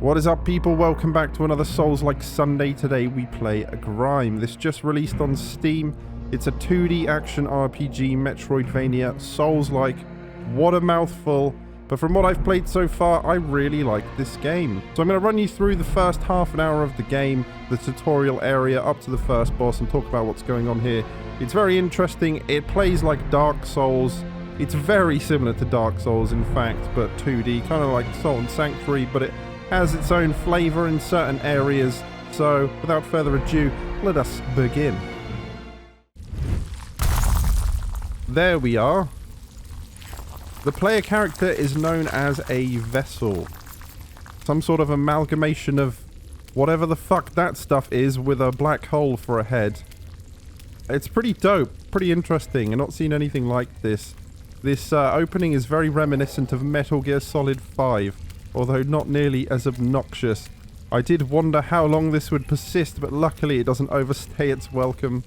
What is up, people? Welcome back to another Souls-like Sunday. Today we play a Grime. This just released on Steam. It's a 2D action RPG, Metroidvania, Souls-like. What a mouthful. But from what I've played so far, I really like this game. So I'm going to run you through the first half an hour of the game, the tutorial area up to the first boss, and talk about what's going on here. It's very interesting. It plays like Dark Souls. It's very similar to Dark Souls, in fact, but 2D, kind of like Soul and Sanctuary, but it has its own flavor in certain areas. So, without further ado, let us begin. There we are. The player character is known as a vessel. Some sort of amalgamation of whatever the fuck that stuff is with a black hole for a head. It's pretty dope, pretty interesting. I've not seen anything like this. This opening is very reminiscent of Metal Gear Solid 5, although not nearly as obnoxious. I did wonder how long this would persist, but luckily it doesn't overstay its welcome.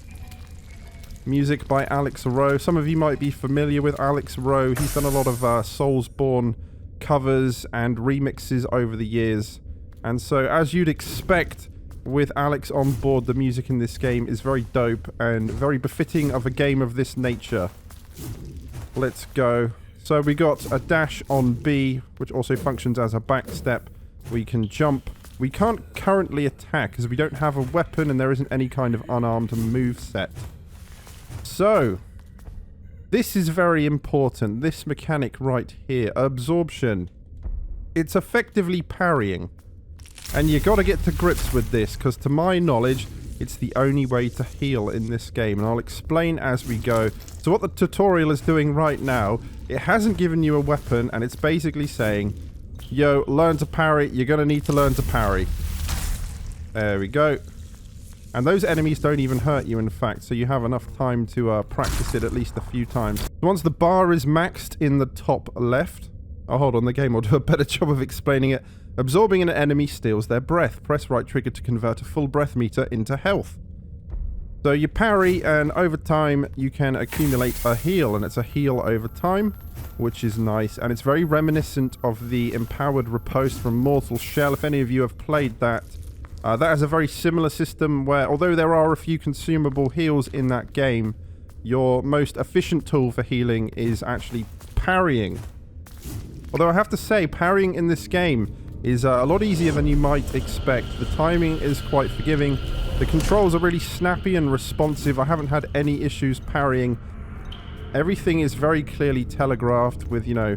Music by Alex Rowe. Some of you might be familiar with Alex Rowe. He's done a lot of Soulsborne covers and remixes over the years. And so, as you'd expect, with Alex on board, the music in this game is very dope and very befitting of a game of this nature. Let's go. So we got a dash on B, which also functions as a back step. We can jump. We can't currently attack because we don't have a weapon and there isn't any kind of unarmed move set. So, this is very important. This mechanic right here, absorption. It's effectively parrying. And you got to get to grips with this because to my knowledge, it's the only way to heal in this game, and I'll explain as we go. So what the tutorial is doing right now, it hasn't given you a weapon, and it's basically saying, yo, learn to parry, you're going to need to learn to parry. There we go. And those enemies don't even hurt you, in fact, so you have enough time to practice it at least a few times. Once the bar is maxed in the top left... Oh, hold on, the game will do a better job of explaining it. Absorbing an enemy steals their breath. Press right trigger to convert a full breath meter into health. So you parry, and over time you can accumulate a heal, and it's a heal over time, which is nice. And it's very reminiscent of the Empowered Riposte from Mortal Shell. If any of you have played that, that has a very similar system where, although there are a few consumable heals in that game, your most efficient tool for healing is actually parrying. Although I have to say, parrying in this game is a lot easier than you might expect. The timing is quite forgiving. The controls are really snappy and responsive. I haven't had any issues parrying. Everything is very clearly telegraphed with, you know,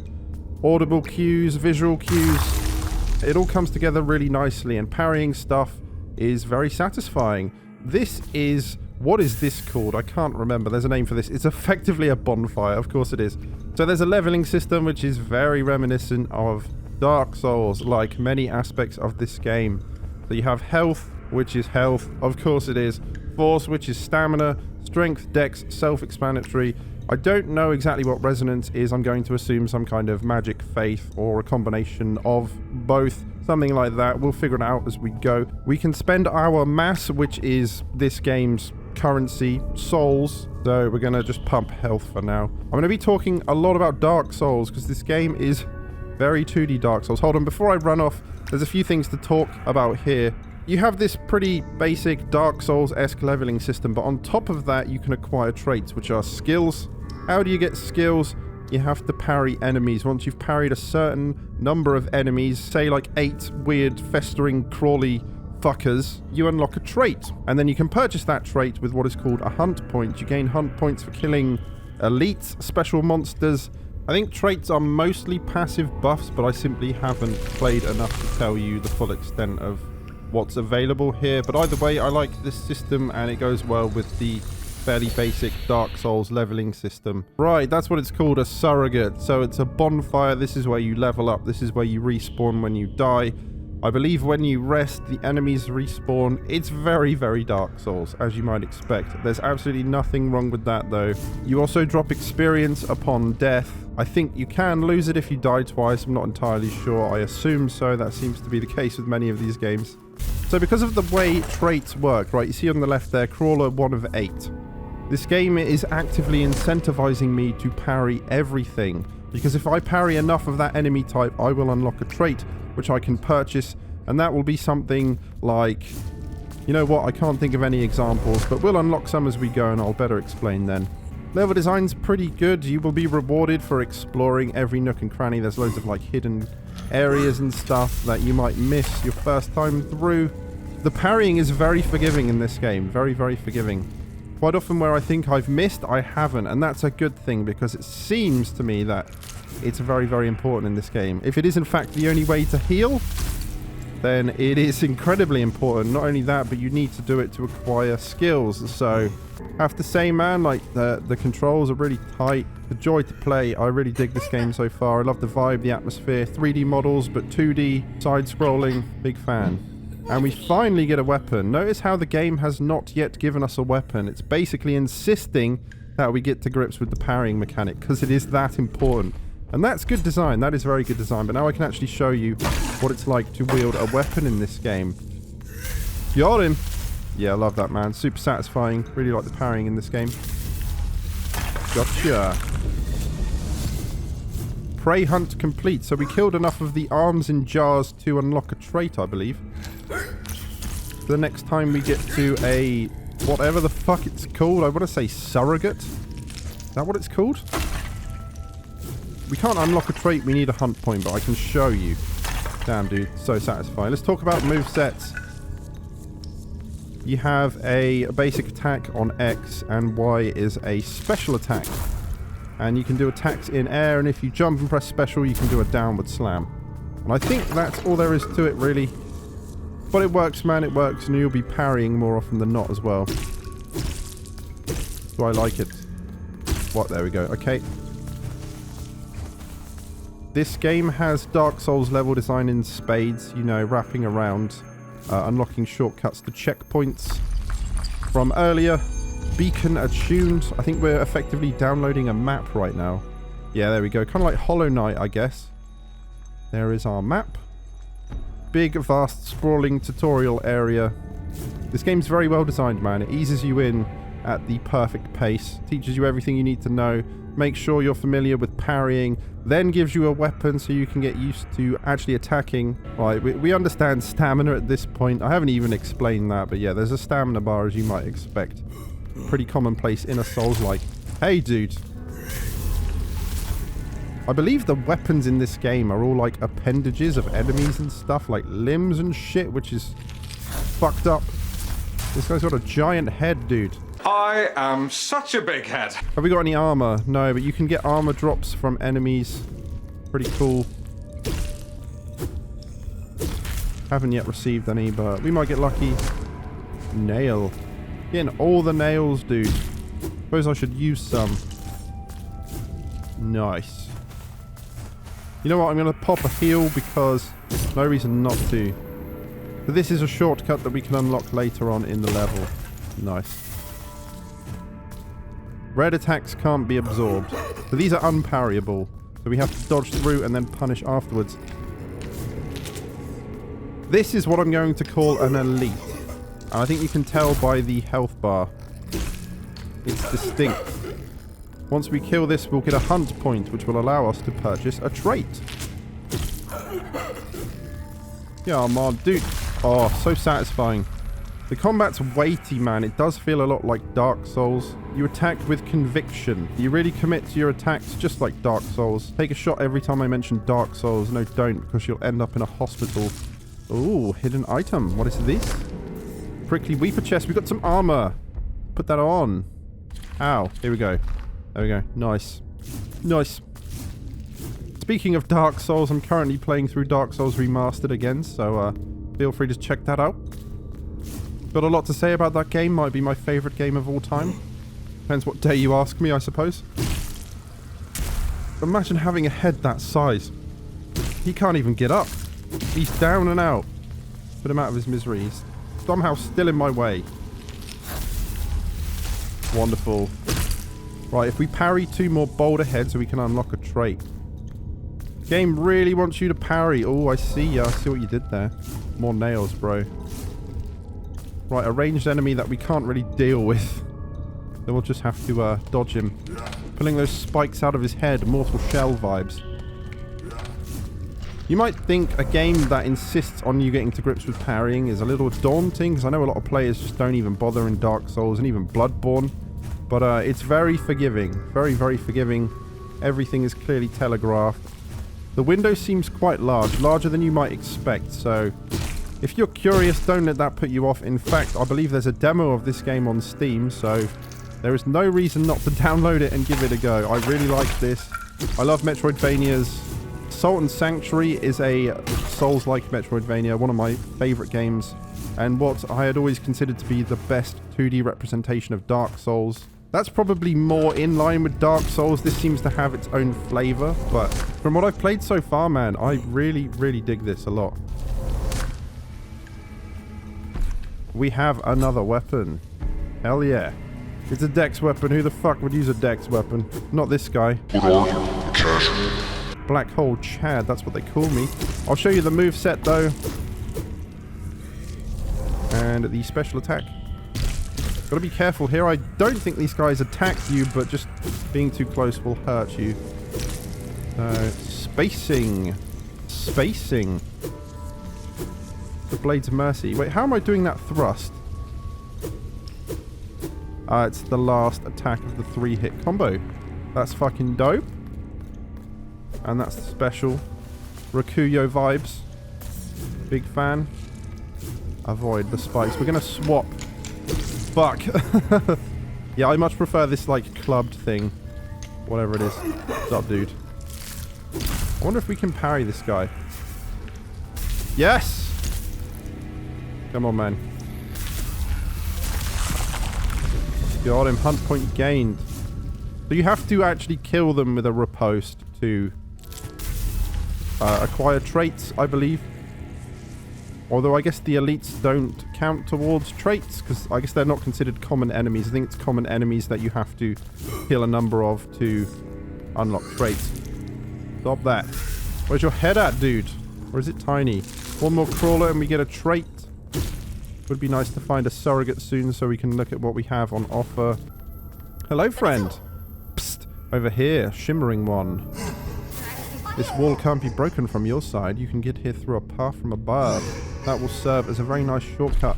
audible cues, visual cues. It all comes together really nicely, and parrying stuff is very satisfying. This is... What is this called? I can't remember. There's a name for this. It's effectively a bonfire. Of course it is. So there's a leveling system which is very reminiscent of Dark Souls, like many aspects of this game. So you have health, which is health. Of course it is. Force, which is stamina. Strength, dex, self-explanatory. I don't know exactly what resonance is. I'm going to assume some kind of magic faith or a combination of both. Something like that. We'll figure it out as we go. We can spend our mass, which is this game's currency, souls. So we're going to just pump health for now. I'm going to be talking a lot about Dark Souls because this game is very 2D Dark Souls. Hold on, before I run off, there's a few things to talk about here. You have this pretty basic Dark Souls-esque leveling system, but on top of that, you can acquire traits, which are skills. How do you get skills? You have to parry enemies. Once you've parried a certain number of enemies, say like 8 weird, festering, crawly fuckers, you unlock a trait. And then you can purchase that trait with what is called a hunt point. You gain hunt points for killing elite special monsters. I think traits are mostly passive buffs, but I simply haven't played enough to tell you the full extent of what's available here. But either way, I like this system, and it goes well with the fairly basic Dark Souls leveling system. Right, that's what it's called, a surrogate. So it's a bonfire. This is where you level up. This is where you respawn when you die. I believe when you rest, the enemies respawn. It's very, very Dark Souls, as you might expect. There's absolutely nothing wrong with that, though. You also drop experience upon death. I think you can lose it if you die twice. I'm not entirely sure. I assume so. That seems to be the case with many of these games. So because of the way traits work, right, you see on the left there, Crawler 1 of 8. This game is actively incentivizing me to parry everything. Because if I parry enough of that enemy type, I will unlock a trait, which I can purchase And that will be something like... You know what? I can't think of any examples, but we'll unlock some as we go and I'll better explain then. Level design's pretty good. You will be rewarded for exploring every nook and cranny. There's loads of like hidden areas and stuff that you might miss your first time through. The parrying is very forgiving in this game. Very, very forgiving. Quite often where I think I've missed, I haven't. And that's a good thing because it seems to me that it's very, very important in this game. If it is in fact the only way to heal, then it is incredibly important. Not only that, but you need to do it to acquire skills. So, I have to say, man, like, the controls are really tight. The joy to play. I really dig this game so far. I love the vibe, the atmosphere. 3D models, but 2D, side-scrolling. Big fan. And we finally get a weapon. Notice how the game has not yet given us a weapon. It's basically insisting that we get to grips with the parrying mechanic, because it is that important. And that's good design. That is very good design. But now I can actually show you what it's like to wield a weapon in this game. Got him. Yeah, I love that, man. Super satisfying. Really like the parrying in this game. Gotcha. Prey hunt complete. So we killed enough of the arms in jars to unlock a trait, I believe. The next time we get to a... whatever the fuck it's called. I want to say surrogate. Is that what it's called? We can't unlock a trait, we need a hunt point, but I can show you. Damn, dude. So satisfying. Let's talk about movesets. You have a basic attack on X, and Y is a special attack. And you can do attacks in air, and if you jump and press special, you can do a downward slam. And I think that's all there is to it, really. But it works, man, it works, and you'll be parrying more often than not as well. So I like it. What? There we go. Okay. This game has Dark Souls level design in spades, you know, wrapping around, unlocking shortcuts to checkpoints from earlier. Beacon attuned. I think we're effectively downloading a map right now. Yeah, there we go. Kind of like Hollow Knight, I guess. There is our map. Big, vast, sprawling tutorial area. This game's very well designed, man. It eases you in at the perfect pace. Teaches you everything you need to know. Make sure you're familiar with parrying, then gives you a weapon so you can get used to actually attacking. Right, we understand stamina at this point. I haven't even explained that, but yeah, there's a stamina bar as you might expect. Pretty commonplace in a Souls-like. Hey, dude. I believe the weapons in this game are all like appendages of enemies and stuff, like limbs and shit, which is fucked up. This guy's got a giant head, dude. I am such a big head. Have we got any armor? No, but you can get armor drops from enemies. Pretty cool. Haven't yet received any, but we might get lucky. Nail. Getting all the nails, dude. Suppose I should use some. Nice. You know what? I'm going to pop a heal because no reason not to. But this is a shortcut that we can unlock later on in the level. Nice. Red attacks can't be absorbed. So these are unparryable. So we have to dodge through and then punish afterwards. This is what I'm going to call an elite. And I think you can tell by the health bar. It's distinct. Once we kill this, we'll get a hunt point, which will allow us to purchase a trait. Yeah, man, dude. Oh, so satisfying. The combat's weighty, man. It does feel a lot like Dark Souls. You attack with conviction. You really commit to your attacks, just like Dark Souls. Take a shot every time I mention Dark Souls. No, don't, because you'll end up in a hospital. Ooh, hidden item. What is this? Prickly Weeper chest. We've got some armor. Put that on. Ow. Here we go. There we go. Nice. Nice. Speaking of Dark Souls, I'm currently playing through Dark Souls Remastered again, so feel free to check that out. Got a lot to say about that game. Might be my favourite game of all time. Depends what day you ask me, I suppose. Imagine having a head that size. He can't even get up. He's down and out. Put him out of his misery. He's somehow still in my way. Wonderful. Right, if we parry 2 more boulder heads, we can unlock a trait. Game really wants you to parry. Oh, I see ya. I see what you did there. More nails, bro. Right, a ranged enemy that we can't really deal with. Then we'll just have to dodge him. Pulling those spikes out of his head. Mortal Shell vibes. You might think a game that insists on you getting to grips with parrying is a little daunting, because I know a lot of players just don't even bother in Dark Souls and even Bloodborne. But it's very forgiving. Very, very forgiving. Everything is clearly telegraphed. The window seems quite large, larger than you might expect, so if you're curious, don't let that put you off. In fact, I believe there's a demo of this game on Steam, so there is no reason not to download it and give it a go. I really like this. I love Metroidvanias. Salt and Sanctuary is a Souls-like Metroidvania, one of my favourite games, and what I had always considered to be the best 2D representation of Dark Souls. That's probably more in line with Dark Souls. This seems to have its own flavour, but from what I've played so far, man, I really, really dig this a lot. We have another weapon. Hell yeah. It's a dex weapon. Who the fuck would use a dex weapon? Not this guy. Black Hole Chad, that's what they call me. I'll show you the move set though. And the special attack. Gotta be careful here. I don't think these guys attack you, but just being too close will hurt you. Spacing. Spacing. The Blades of Mercy. Wait, how am I doing that thrust? It's the last attack of the 3-hit combo. That's fucking dope. And that's the special. Rakuyo vibes. Big fan. Avoid the spikes. We're going to swap. Fuck. Yeah, I much prefer this, like, clubbed thing. Whatever it is. What's up, dude? I wonder if we can parry this guy. Yes! Come on, man. Got him. Hunt point gained. So you have to actually kill them with a riposte to acquire traits, I believe. Although I guess the elites don't count towards traits, because I guess they're not considered common enemies. I think it's common enemies that you have to kill a number of to unlock traits. Stop that. Where's your head at, dude? Or is it tiny? One more crawler and we get a trait. Would be nice to find a surrogate soon so we can look at what we have on offer. Hello, friend. Psst. Over here. Shimmering one. This wall can't be broken from your side. You can get here through a path from above. That will serve as a very nice shortcut.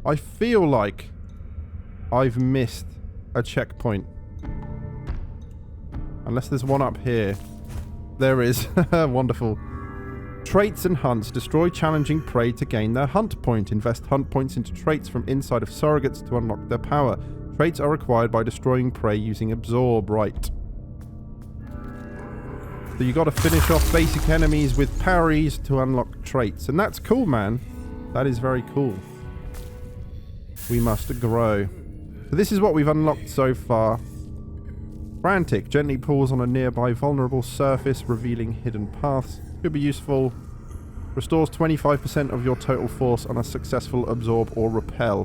I feel like I've missed a checkpoint. Unless there's one up here. There is. Wonderful. Traits and hunts. Destroy challenging prey to gain their hunt point. Invest hunt points into traits from inside of surrogates to unlock their power. Traits are required by destroying prey using absorb. Right. So you got to finish off basic enemies with parries to unlock traits. And that's cool, man. That is very cool. We must grow. So this is what we've unlocked so far. Frantic. Gently pulls on a nearby vulnerable surface, revealing hidden paths. Could be useful. Restores 25% of your total force on a successful absorb or repel.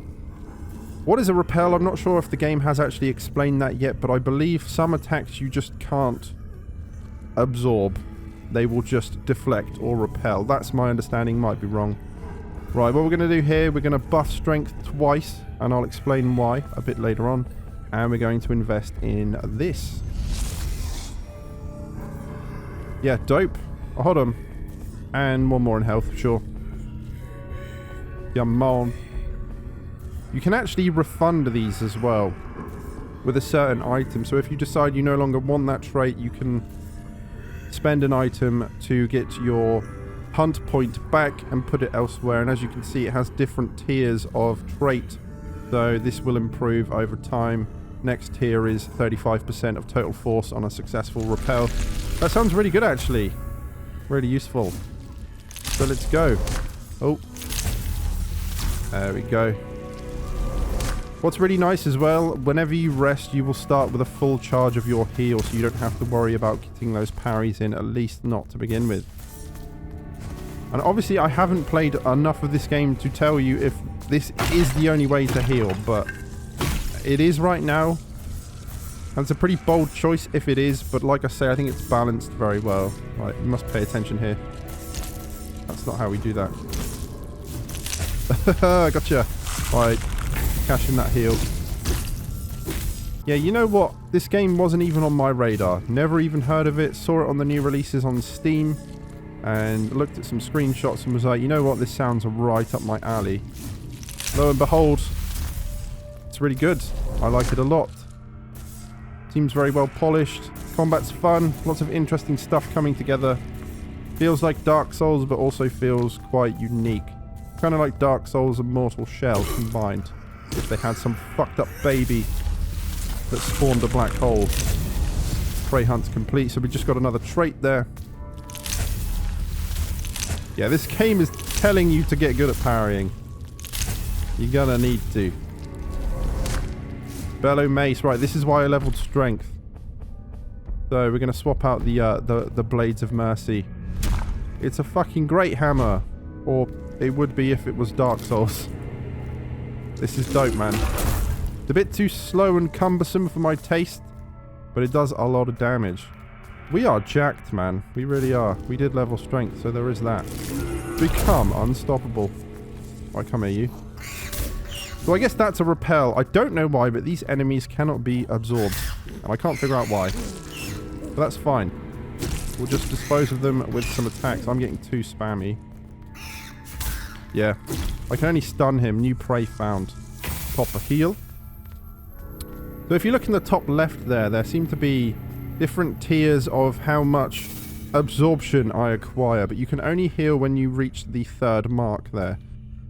What is a repel? I'm not sure if the game has actually explained that yet, but I believe some attacks you just can't absorb. They will just deflect or repel. That's my understanding, might be wrong. Right, what we're going to do here, we're going to buff strength twice, and I'll explain why a bit later on. And we're going to invest in this. Yeah, dope. Oh, hold on. And one more in health, sure. Come on. You can actually refund these as well with a certain item. So if you decide you no longer want that trait, you can spend an item to get your hunt point back and put it elsewhere. And as you can see, it has different tiers of trait. So this will improve over time. Next tier is 35% of total force on a successful repel. That sounds really good, actually. Really useful. So let's go. Oh. There we go. What's really nice as well, whenever you rest, you will start with a full charge of your heal, so you don't have to worry about getting those parries in, at least not to begin with. And obviously I haven't played enough of this game to tell you if this is the only way to heal, but it is right now. And it's a pretty bold choice if it is, but like I say, I think it's balanced very well. Right, you must pay attention here. That's not how we do that. Gotcha. Right. Cash in that heal. Yeah, you know what? This game wasn't even on my radar. Never even heard of it. Saw it on the new releases on Steam. and looked at some screenshots and was like, you know what, this sounds right up my alley. Lo and behold, it's really good. I like it a lot. Seems very well polished. Combat's fun. Lots of interesting stuff coming together. Feels like Dark Souls, but also feels quite unique. Kind of like Dark Souls and Mortal Shell combined. If they had some fucked up baby that spawned a black hole. Prey hunt's complete, so we just got another trait there. Yeah, this game is telling you to get good at parrying. You're gonna need to. Bellow Mace. Right, this is why I leveled Strength. So we're gonna swap out the Blades of Mercy. It's a fucking great hammer. Or it would be if it was Dark Souls. This is dope, man. It's a bit too slow and cumbersome for my taste, but it does a lot of damage. We are jacked, man. We really are. We did level Strength, so there is that. Become unstoppable. I come at you. So I guess that's a repel. I don't know why, but these enemies cannot be absorbed. And I can't figure out why. But that's fine. We'll just dispose of them with some attacks. I'm getting too spammy. Yeah. I can only stun him. New prey found. Pop a heal. So if you look in the top left there seem to be different tiers of how much absorption I acquire. But you can only heal when you reach the 3rd mark there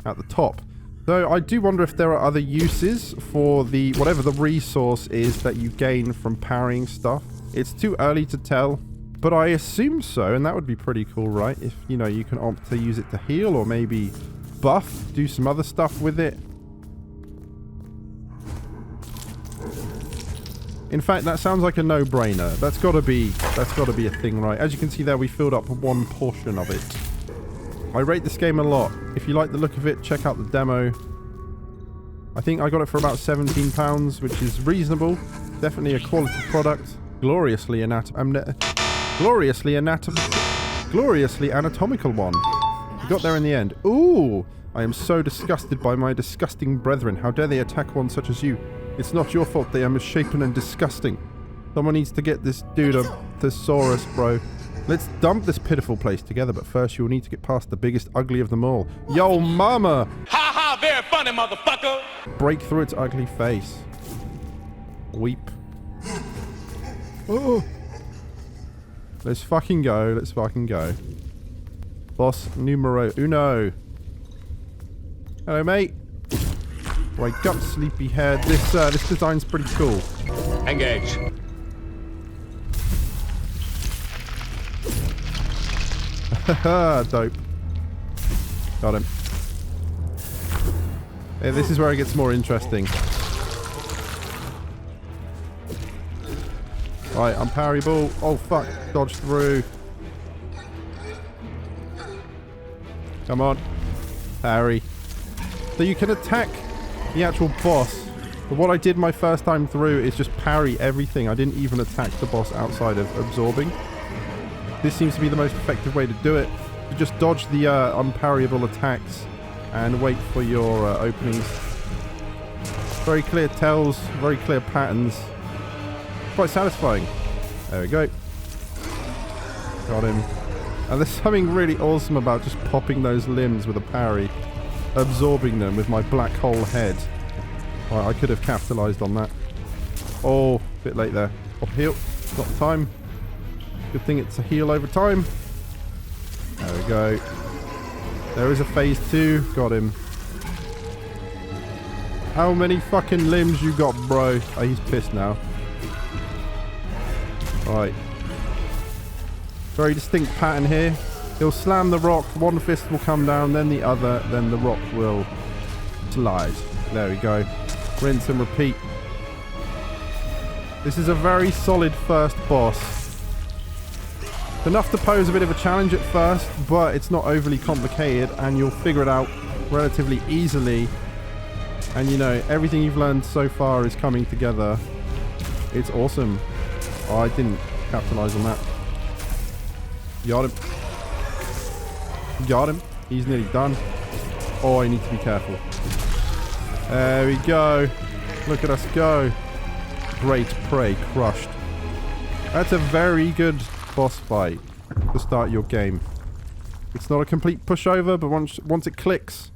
at the top. So I do wonder if there are other uses for the whatever the resource is that you gain from parrying stuff. It's too early to tell, but I assume so, and that would be pretty cool, right? If, you know, you can opt to use it to heal or maybe buff, do some other stuff with it. In fact, that sounds like a no-brainer. That's gotta be a thing, right? As you can see there, we filled up one portion of it. I rate this game a lot. If you like the look of it, check out the demo. I think I got it for about £17, which is reasonable. Definitely a quality product. Gloriously anatomical one. You got there in the end. Ooh! I am so disgusted by my disgusting brethren. How dare they attack one such as you? It's not your fault they are misshapen and disgusting. Someone needs to get this dude a thesaurus, bro. Let's dump this pitiful place together, but first you'll need to get past the biggest ugly of them all. Yo, mama! Ha ha, very funny, motherfucker! Break through its ugly face. Weep. Oh! Let's fucking go, let's fucking go. Boss numero uno. Hello, mate. Wake up, sleepyhead. This design's pretty cool. Engage. Haha, dope. Got him. Hey, this is where it gets more interesting. Right, I'm parryable. Oh, fuck. Dodge through. Come on. Parry. So you can attack the actual boss. But what I did my first time through is just parry everything. I didn't even attack the boss outside of absorbing. This seems to be the most effective way to do it. You just dodge the unparryable attacks and wait for your openings. Very clear tells, very clear patterns. Quite satisfying. There we go. Got him. And there's something really awesome about just popping those limbs with a parry. Absorbing them with my black hole head. Right, I could have capitalized on that. Oh, a bit late there. Pop heal. Got time. Good thing it's a heal over time. There we go. There is a phase 2. Got him. How many fucking limbs you got, bro? Oh, he's pissed now. Right. Very distinct pattern here. He'll slam the rock, one fist will come down, then the other, then the rock will slide. There we go. Rinse and repeat. This is a very solid first boss. Enough to pose a bit of a challenge at first, but it's not overly complicated and you'll figure it out relatively easily. And you know, everything you've learned so far is coming together. It's awesome. Oh, I didn't capitalize on that. Got him. Got him. He's nearly done. Oh, I need to be careful. There we go. Look at us go. Great prey crushed. That's a very good boss fight to start your game. It's not a complete pushover, but once it clicks,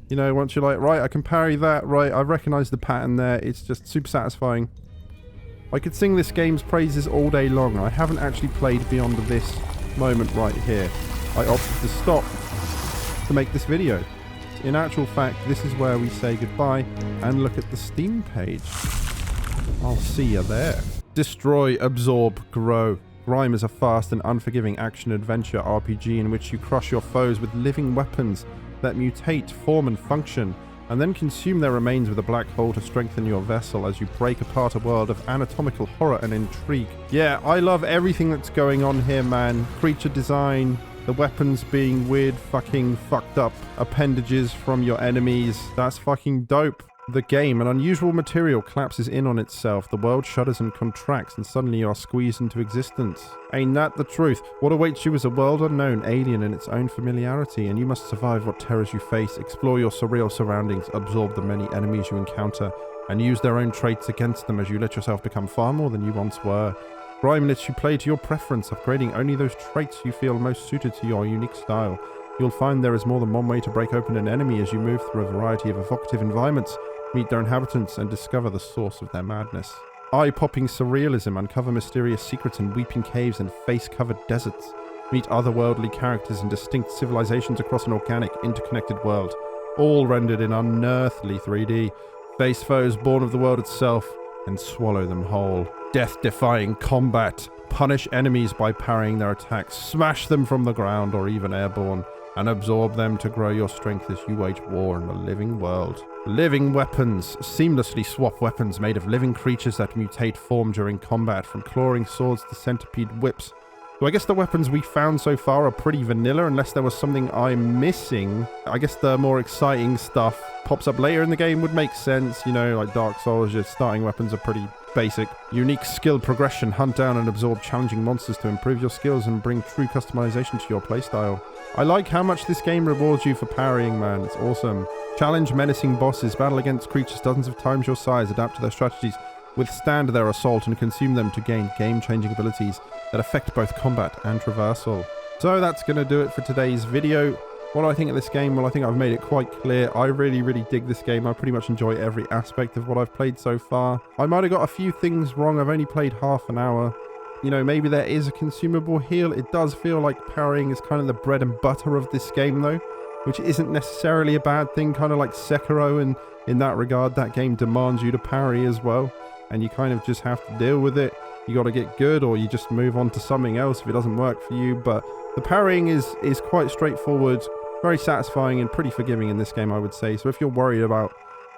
you know, once you're like, right, I can parry that, right, I recognize the pattern there, it's just super satisfying. I could sing this game's praises all day long. I haven't actually played beyond this moment right here. I opted to stop to make this video. In actual fact, this is where we say goodbye and look at the Steam page. I'll see you there. Destroy, absorb, grow. Grime is a fast and unforgiving action-adventure RPG in which you crush your foes with living weapons that mutate, form and function, and then consume their remains with a black hole to strengthen your vessel as you break apart a world of anatomical horror and intrigue. Yeah, I love everything that's going on here, man. Creature design, the weapons being weird fucking fucked up appendages from your enemies. That's fucking dope. The game, an unusual material, collapses in on itself. The world shudders and contracts, and suddenly you are squeezed into existence. Ain't that the truth? What awaits you is a world unknown, alien in its own familiarity, and you must survive what terrors you face, explore your surreal surroundings, absorb the many enemies you encounter, and use their own traits against them as you let yourself become far more than you once were. Grime lets you play to your preference, upgrading only those traits you feel most suited to your unique style. You'll find there is more than one way to break open an enemy as you move through a variety of evocative environments, meet their inhabitants, and discover the source of their madness. Eye-popping surrealism, uncover mysterious secrets in weeping caves and face-covered deserts. Meet otherworldly characters and distinct civilizations across an organic, interconnected world, all rendered in unearthly 3D. Face foes born of the world itself, and swallow them whole. Death-defying combat. Punish enemies by parrying their attacks, smash them from the ground or even airborne, and absorb them to grow your strength as you wage war in the living world. Living weapons. Seamlessly swap weapons made of living creatures that mutate form during combat, from clawing swords to centipede whips. So I guess the weapons we found so far are pretty vanilla, unless there was something I'm missing. I guess the more exciting stuff pops up later in the game would make sense. You know, like Dark Souls, your starting weapons are pretty basic. Unique skill progression. Hunt down and absorb challenging monsters to improve your skills and bring true customization to your playstyle. I like how much this game rewards you for parrying, man. It's awesome. Challenge menacing bosses. Battle against creatures dozens of times your size. Adapt to their strategies. Withstand their assault and consume them to gain game-changing abilities that affect both combat and traversal. So that's going to do it for today's video. What do I think of this game? Well, I think I've made it quite clear. I really, really dig this game. I pretty much enjoy every aspect of what I've played so far. I might have got a few things wrong. I've only played half an hour. You know, maybe there is a consumable heal. It does feel like parrying is kind of the bread and butter of this game, though, which isn't necessarily a bad thing. Kind of like Sekiro, and in that regard, that game demands you to parry as well, and you kind of just have to deal with it. You got to get good, or you just move on to something else if it doesn't work for you. But the parrying is quite straightforward, very satisfying, and pretty forgiving in this game, I would say. So if you're worried about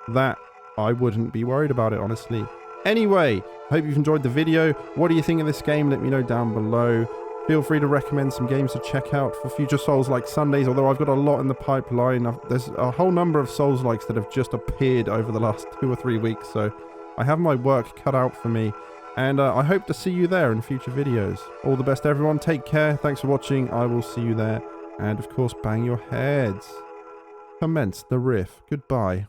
that, I wouldn't be worried about it, honestly. Anyway, hope you've enjoyed the video. What do you think of this game? Let me know down below. Feel free to recommend some games to check out for future Souls-like Sundays, although I've got a lot in the pipeline. There's a whole number of Souls-likes that have just appeared over the last 2 or 3 weeks, so I have my work cut out for me, and I hope to see you there in future videos. All the best, everyone. Take care. Thanks for watching. I will see you there. And, of course, bang your heads. Commence the riff. Goodbye.